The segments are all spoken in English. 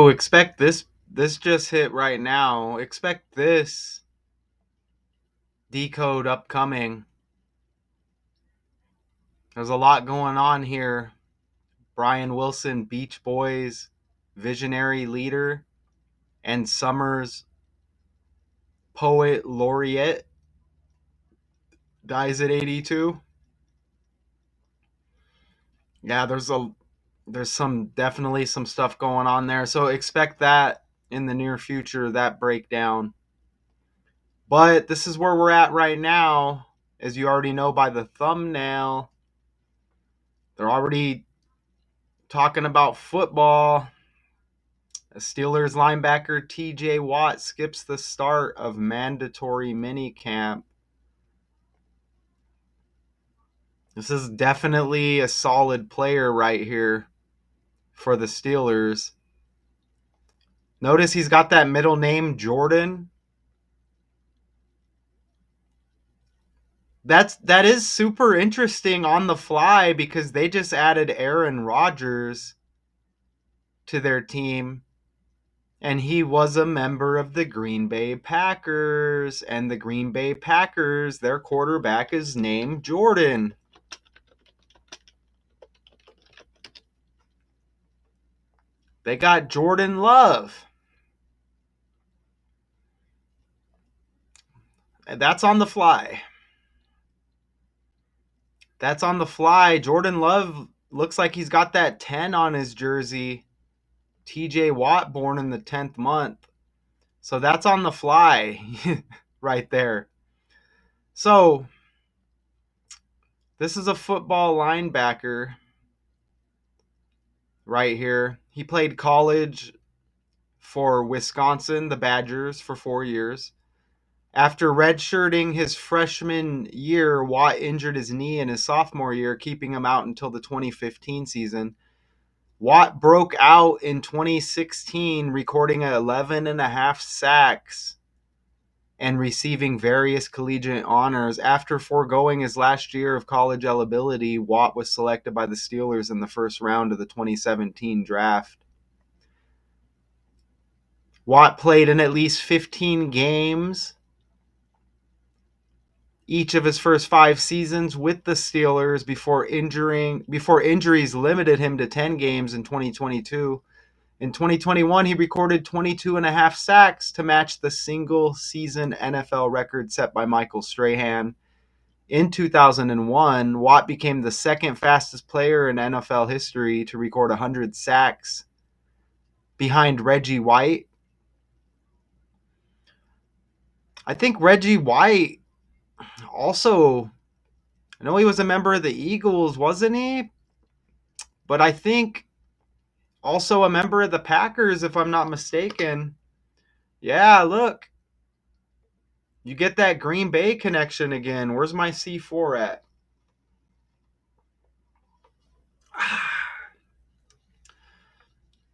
So expect this. This just hit right now. Expect this decode upcoming. There's a lot going on here. Brian Wilson, Beach Boys, visionary leader, and Summers poet laureate, dies at 82. Yeah, there's some definitely some stuff going on there. So expect that in the near future, that breakdown. But this is where we're at right now, as you already know by the thumbnail. They're already talking about football. Steelers linebacker TJ Watt skips the start of mandatory minicamp. This is definitely a solid player right here for the Steelers. Notice he's got that middle name Jordan. That is super interesting on the fly because they just added Aaron Rodgers to their team, and he was a member of the Green Bay Packers, and the Green Bay Packers, their quarterback is named Jordan. They got Jordan Love. That's on the fly. That's on the fly. Jordan Love looks like he's got that 10 on his jersey. TJ Watt born in the 10th month. So that's on the fly right there. So this is a football linebacker right here. He played college for Wisconsin, the Badgers, for 4 years. After redshirting his freshman year, Watt injured his knee in his sophomore year, keeping him out until the 2015 season. Watt broke out in 2016, recording 11 and a half sacks and receiving various collegiate honors. After foregoing his last year of college eligibility, Watt was selected by the Steelers in the first round of the 2017 draft. Watt played in at least 15 games each of his first 5 seasons with the Steelers before injuries limited him to 10 games in 2022. In 2021, he recorded 22 and a half sacks to match the single season NFL record set by Michael Strahan. In 2001, Watt became the second fastest player in NFL history to record 100 sacks, behind Reggie White. I think Reggie White also, I know he was a member of the Eagles, wasn't he? But I think also a member of the Packers, if I'm not mistaken. Yeah, look. You get that Green Bay connection again. Where's my C4 at?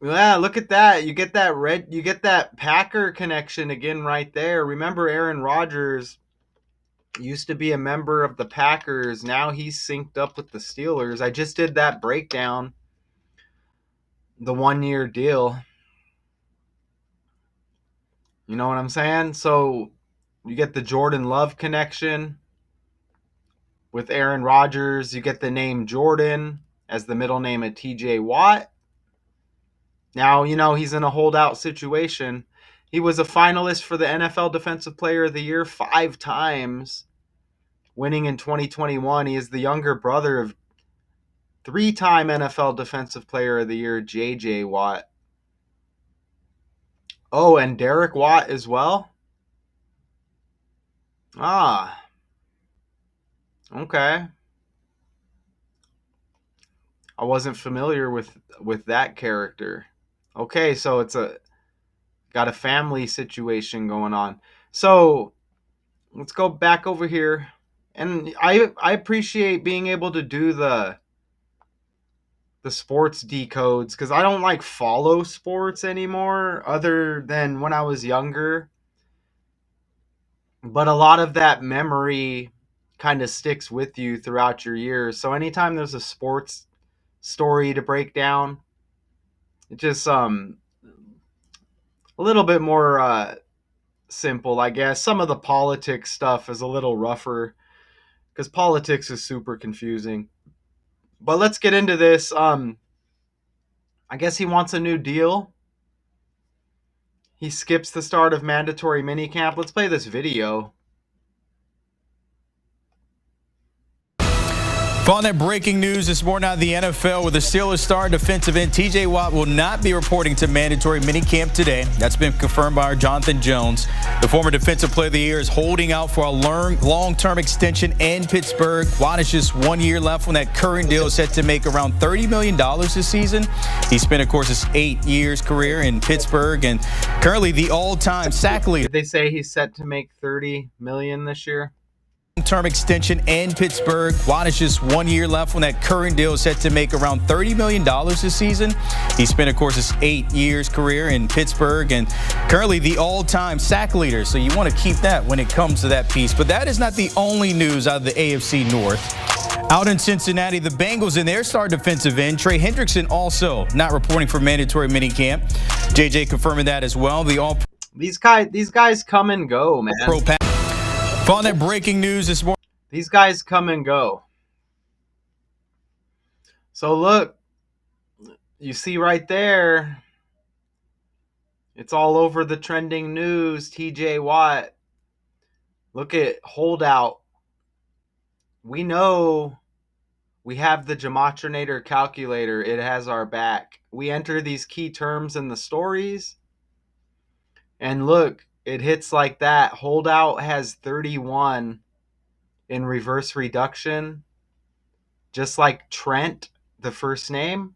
Yeah, look at that. You get that Packer connection again right there. Remember Aaron Rodgers used to be a member of the Packers. Now he's synced up with the Steelers. I just did that breakdown. The 1 year deal. You know what I'm saying? So you get the Jordan Love connection with Aaron Rodgers. You get the name Jordan as the middle name of TJ Watt. Now, he's in a holdout situation. He was a finalist for the NFL Defensive Player of the Year 5 times, winning in 2021. He is the younger brother of 3-time NFL Defensive Player of the Year, J.J. Watt. Oh, and Derek Watt as well? Ah, okay. I wasn't familiar with that character. Okay, so it's got a family situation going on. So let's go back over here. And I appreciate being able to do the sports decodes because I don't like follow sports anymore other than when I was younger. But a lot of that memory kind of sticks with you throughout your years. So anytime there's a sports story to break down, it just a little bit more simple, I guess. Some of the politics stuff is a little rougher because politics is super confusing. But let's get into this. I guess he wants a new deal. He skips the start of mandatory minicamp. Let's play this video. On that breaking news this morning out of the NFL, with the Steelers star defensive end TJ Watt will not be reporting to mandatory minicamp today. That's been confirmed by our Jonathan Jones. The former defensive player of the year is holding out for a long-term extension in Pittsburgh. Watt has just 1 year left on that current deal, set to make around $30 million this season. He spent, of course, his 8 years career in Pittsburgh and currently the all-time sack leader. Did they say he's set to make $30 million this year? Term extension in Pittsburgh. Watt has just 1 year left on that current deal, set to make around $30 million this season. He spent, of course, his 8 years career in Pittsburgh and currently the all-time sack leader. So you want to keep that when it comes to that piece. But that is not the only news out of the AFC North. Out in Cincinnati, the Bengals and their star defensive end, Trey Hendrickson, also not reporting for mandatory minicamp. JJ confirming that as well. These guys come and go, man. On that breaking news this morning. These guys come and go. So look, you see right there, it's all over the trending news. TJ Watt. Look at holdout. We know we have the Gematria calculator. It has our back. We enter these key terms in the stories. And look, it hits like that. Holdout has 31 in reverse reduction. Just like Trent, the first name.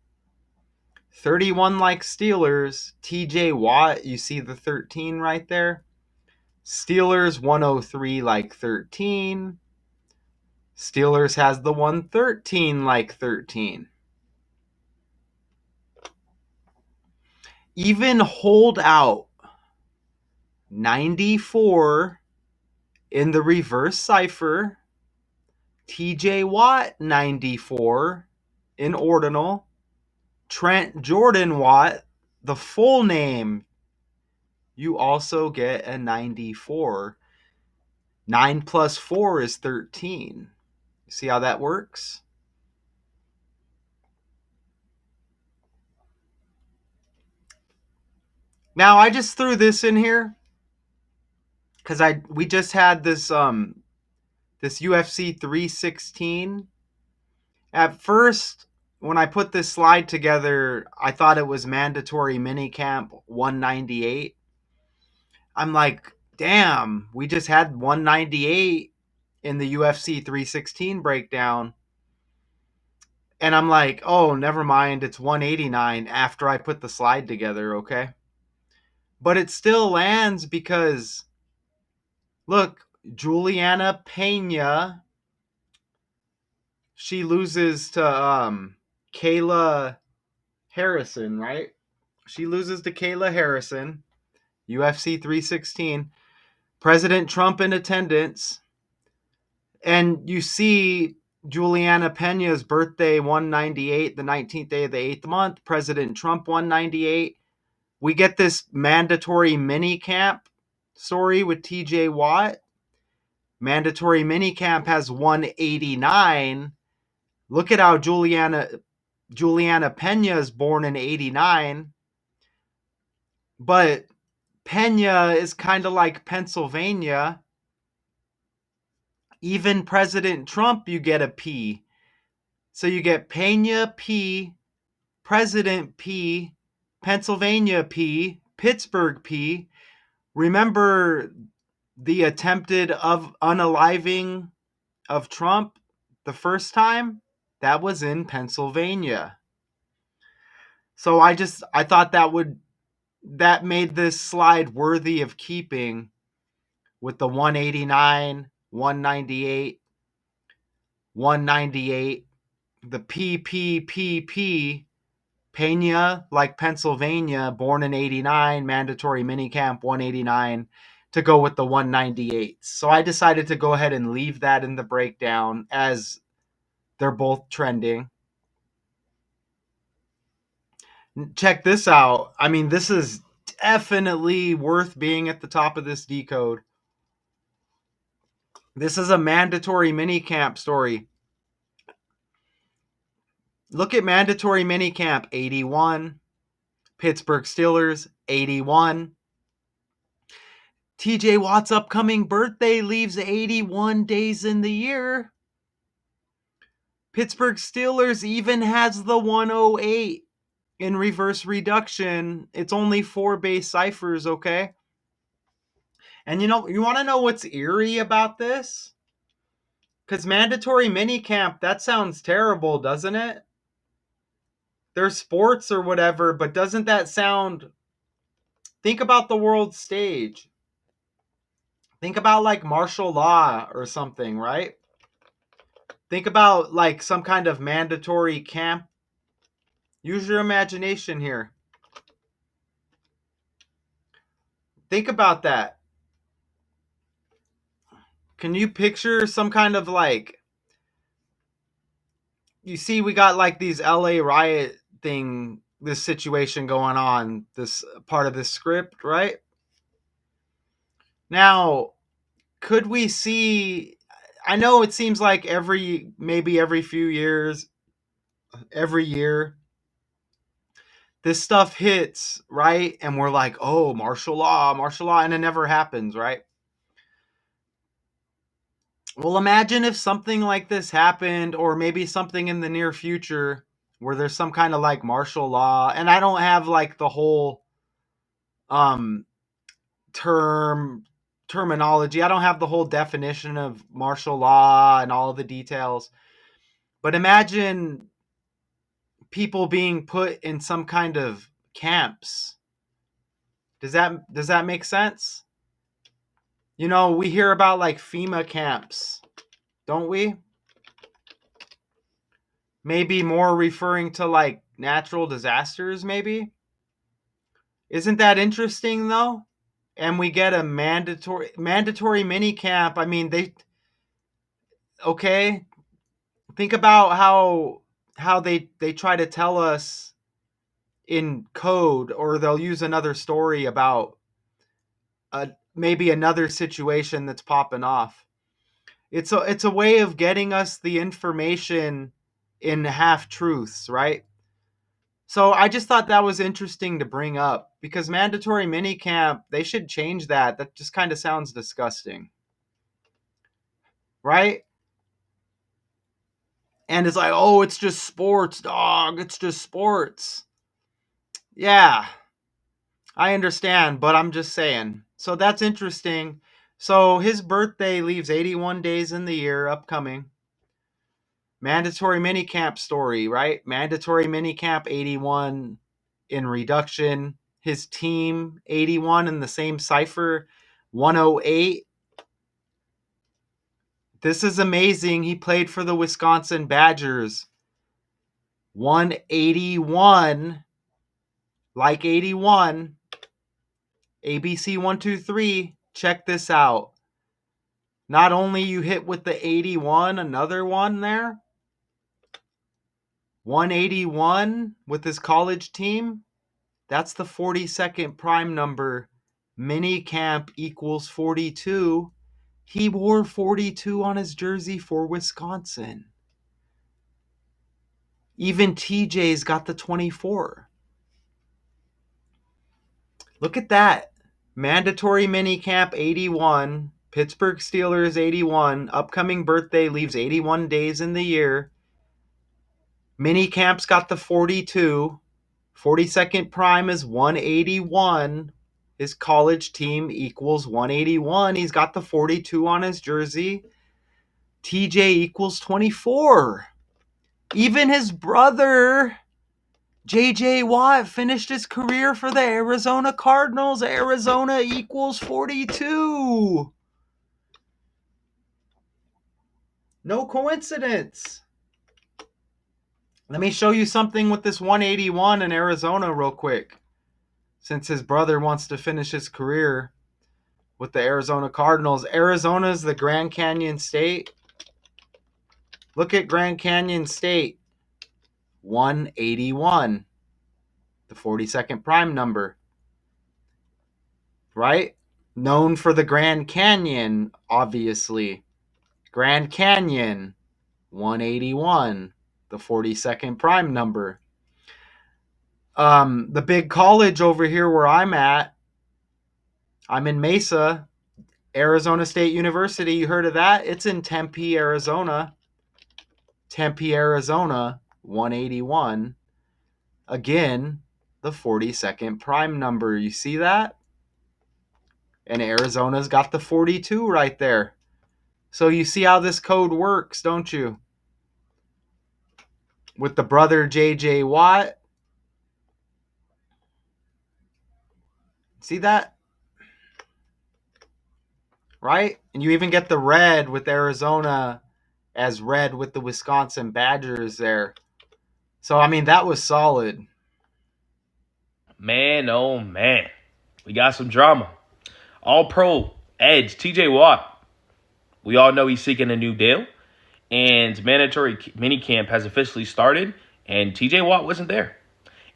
31 like Steelers. TJ Watt, you see the 13 right there. Steelers 103 like 13. Steelers has the 113 like 13. Even holdout 94 in the reverse cipher. TJ Watt 94 in ordinal. Trent Jordan Watt, the full name, you also get a 94. 9 plus 4 is 13. You see how that works? Now, I just threw this in here because we just had this this UFC 316. At first, when I put this slide together, I thought it was mandatory minicamp 198. I'm like, damn, we just had 198 in the UFC 316 breakdown. And I'm like, oh, never mind, it's 189 after I put the slide together, okay? But it still lands because, look, Juliana Pena, she loses to Kayla Harrison, right? She loses to Kayla Harrison, UFC 316. President Trump in attendance. And you see Juliana Pena's birthday, 198, the 19th day of the 8th month. President Trump, 198. We get this mandatory minicamp story with TJ Watt. Mandatory minicamp has 189. Look at how Juliana Pena is born in 89. But Pena is kind of like Pennsylvania. Even President Trump, you get a P. So you get Pena P, President P, Pennsylvania P, Pittsburgh P. Remember the attempted unaliving of Trump the first time? That was in Pennsylvania. So I thought that made this slide worthy of keeping with the 189, 198, 198, the PPPP, Pena, like Pennsylvania, born in 89, mandatory minicamp 189, to go with the 198. So I decided to go ahead and leave that in the breakdown as they're both trending. Check this out. I mean, this is definitely worth being at the top of this decode. This is a mandatory minicamp story. Look at mandatory minicamp 81. Pittsburgh Steelers 81. TJ Watt's upcoming birthday leaves 81 days in the year. Pittsburgh Steelers even has the 108 in reverse reduction. It's only 4 base ciphers, okay? And you want to know what's eerie about this? Because mandatory minicamp, that sounds terrible, doesn't it? They're sports or whatever, but doesn't that sound... Think about the world stage. Think about like martial law or something, right? Think about like some kind of mandatory camp. Use your imagination here. Think about that. Can you picture some kind of like... You see, we got like these LA riot thing, this situation going on, this part of this script, right? Now, could we see... I know it seems like maybe every few years, every year, this stuff hits, right? And we're like, oh, martial law, and it never happens, right? Well, imagine if something like this happened, or maybe something in the near future where there's some kind of like martial law, and I don't have like the whole um terminology. I don't have the whole definition of martial law and all of the details. But imagine people being put in some kind of camps. Does that make sense? We hear about like FEMA camps, don't we? Maybe more referring to like natural disasters, maybe. Isn't that interesting though? And we get a mandatory mini camp. I mean, okay. Think about how they try to tell us in code, or they'll use another story about maybe another situation that's popping off. It's a way of getting us the information in half truths, right? So I just thought that was interesting to bring up, because mandatory minicamp, they should change that. That just kind of sounds disgusting, right? And it's like, oh, it's just sports, dog. It's just sports. Yeah, I understand, but I'm just saying. So that's interesting. So his birthday leaves 81 days in the year upcoming. Mandatory minicamp story, right? Mandatory minicamp 81 in reduction. His team 81 in the same cipher, 108. This is amazing. He played for the Wisconsin Badgers. 181, like 81. ABC 123. Check this out. Not only you hit with the 81, another one there. 181 with his college team. That's the 42nd prime number. Minicamp equals 42. He wore 42 on his jersey for Wisconsin. Even TJ's got the 24. Look at that. Mandatory minicamp 81. Pittsburgh Steelers 81. Upcoming birthday leaves 81 days in the year. Minicamp's got the 42. 42nd prime is 181. His college team equals 181. He's got the 42 on his jersey. TJ equals 24. Even his brother, JJ Watt, finished his career for the Arizona Cardinals. Arizona equals 42. No coincidence. Let me show you something with this 181 in Arizona real quick, since his brother wants to finish his career with the Arizona Cardinals. Arizona's the Grand Canyon State. Look at Grand Canyon State. 181. The 42nd prime number. right? Known for the Grand Canyon, obviously. Grand Canyon, 181, the 42nd prime number. The big college over here where I'm in Mesa, Arizona State University. You heard of that? It's in Tempe, Arizona. Tempe, Arizona, 181. Again, the 42nd prime number. You see that? And Arizona's got the 42 right there. So you see how this code works, don't you? With the brother J.J. Watt. See that? Right? And you even get the red with Arizona as red with the Wisconsin Badgers there. So, I mean, that was solid. Man, oh man. We got some drama. All pro edge, TJ Watt. We all know he's seeking a new deal. And mandatory minicamp has officially started. And TJ Watt wasn't there.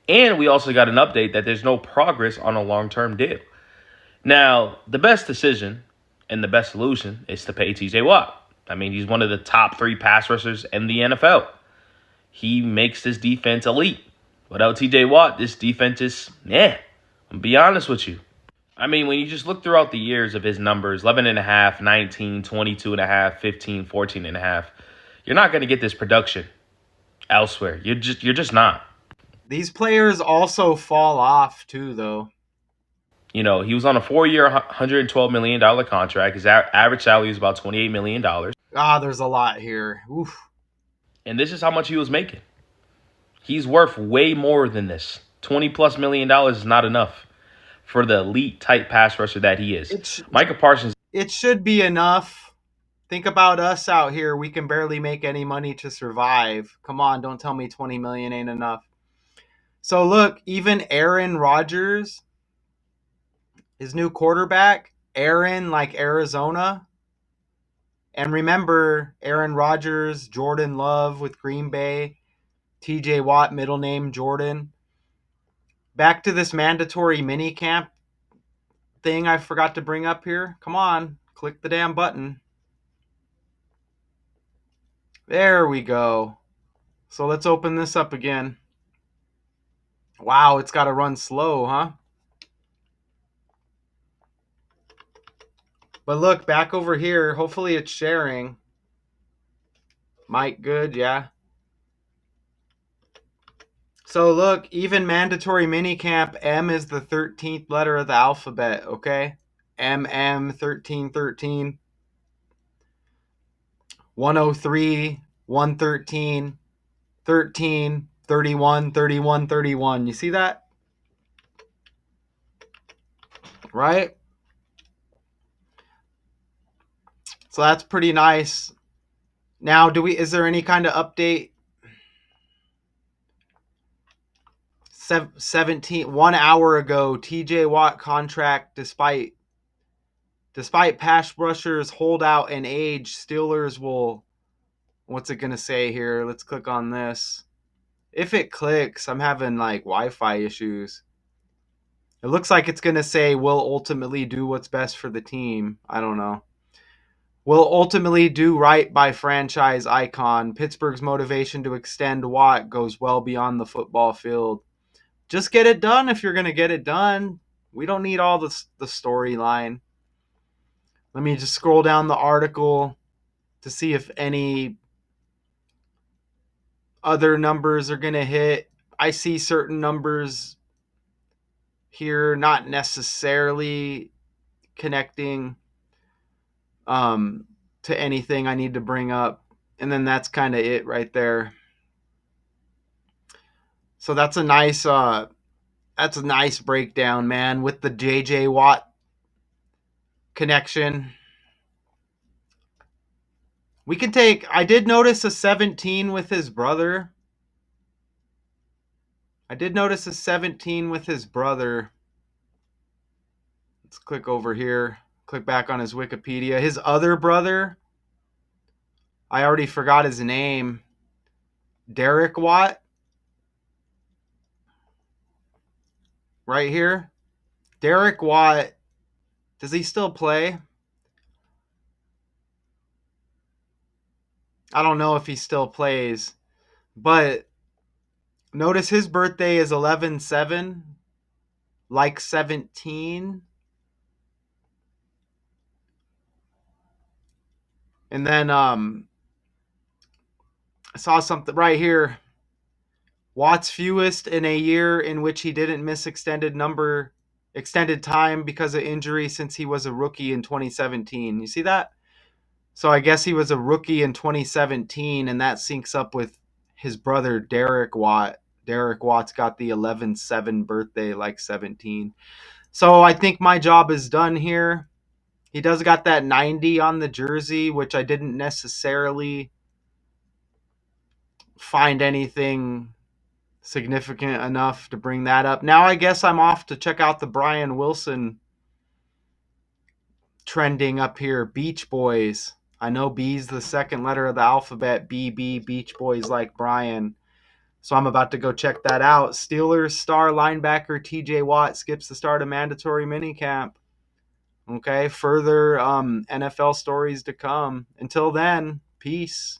And we also got an update that there's no progress on a long term deal. Now, the best decision and the best solution is to pay TJ Watt. I mean, he's one of the top 3 pass rushers in the NFL. He makes this defense elite. Without TJ Watt, this defense is, I'll be honest with you. I mean, when you just look throughout the years of his numbers, 11 and a half, 19, 22 and a half, 15, 14 and a half, you're not going to get this production elsewhere. You're just not. These players also fall off too, though. You know, he was on a 4-year, $112 million contract. His average salary is about $28 million. There's a lot here. Oof. And this is how much he was making. He's worth way more than this. $20+ million is not enough for the elite type pass rusher that he is. Micah Parsons. It should be enough. Think about us out here. We can barely make any money to survive. Come on, don't tell me 20 million ain't enough. So look, even Aaron Rodgers, his new quarterback, Aaron like Arizona. And remember, Aaron Rodgers, Jordan Love with Green Bay, TJ Watt, middle name Jordan. Back to this mandatory mini camp thing I forgot to bring up here. Come on, click the damn button. There we go. So let's open this up again. Wow, it's got to run slow, huh? But look, back over here, hopefully it's sharing. Mike, good, yeah. So look, even mandatory minicamp, M is the 13th letter of the alphabet, okay? MM 1313, 103, 113, 13, 31, 31, 31. You see that? Right? So that's pretty nice. Now, is there any kind of update? 1 hour ago, TJ Watt contract despite pass rushers holdout and age, Steelers will, what's it going to say here? Let's click on this. If it clicks, I'm having like Wi-Fi issues. It looks like it's going to say will ultimately do what's best for the team. I don't know. Will ultimately do right by franchise icon. Pittsburgh's motivation to extend Watt goes well beyond the football field. Just get it done if you're going to get it done. We don't need all the storyline. Let me just scroll down the article to see if any other numbers are going to hit. I see certain numbers here not necessarily connecting to anything I need to bring up. And then that's kind of it right there. So that's a nice breakdown, man, with the JJ Watt connection. I did notice a 17 with his brother. Let's click over here. Click back on his Wikipedia. His other brother, I already forgot his name. Derek Watt. Right here. Derek Watt Does he still play? I don't know if he still plays, but notice his birthday is 11/7, like 17. And then I saw something right here. Watt's fewest in a year in which he didn't miss extended time because of injury since he was a rookie in 2017. You see that? So I guess he was a rookie in 2017, and that syncs up with his brother Derek Watt. Derek Watt's got the 11/7 birthday, like 17. So I think my job is done here. He does got that 90 on the jersey, which I didn't necessarily find anything significant enough to bring that up. Now I guess I'm off to check out the Brian Wilson trending up here. Beach Boys. I know B's the second letter of the alphabet. BB, Beach Boys like Brian. So I'm about to go check that out. Steelers star linebacker TJ Watt skips the start of mandatory minicamp. Okay, further NFL stories to come. Until then, peace.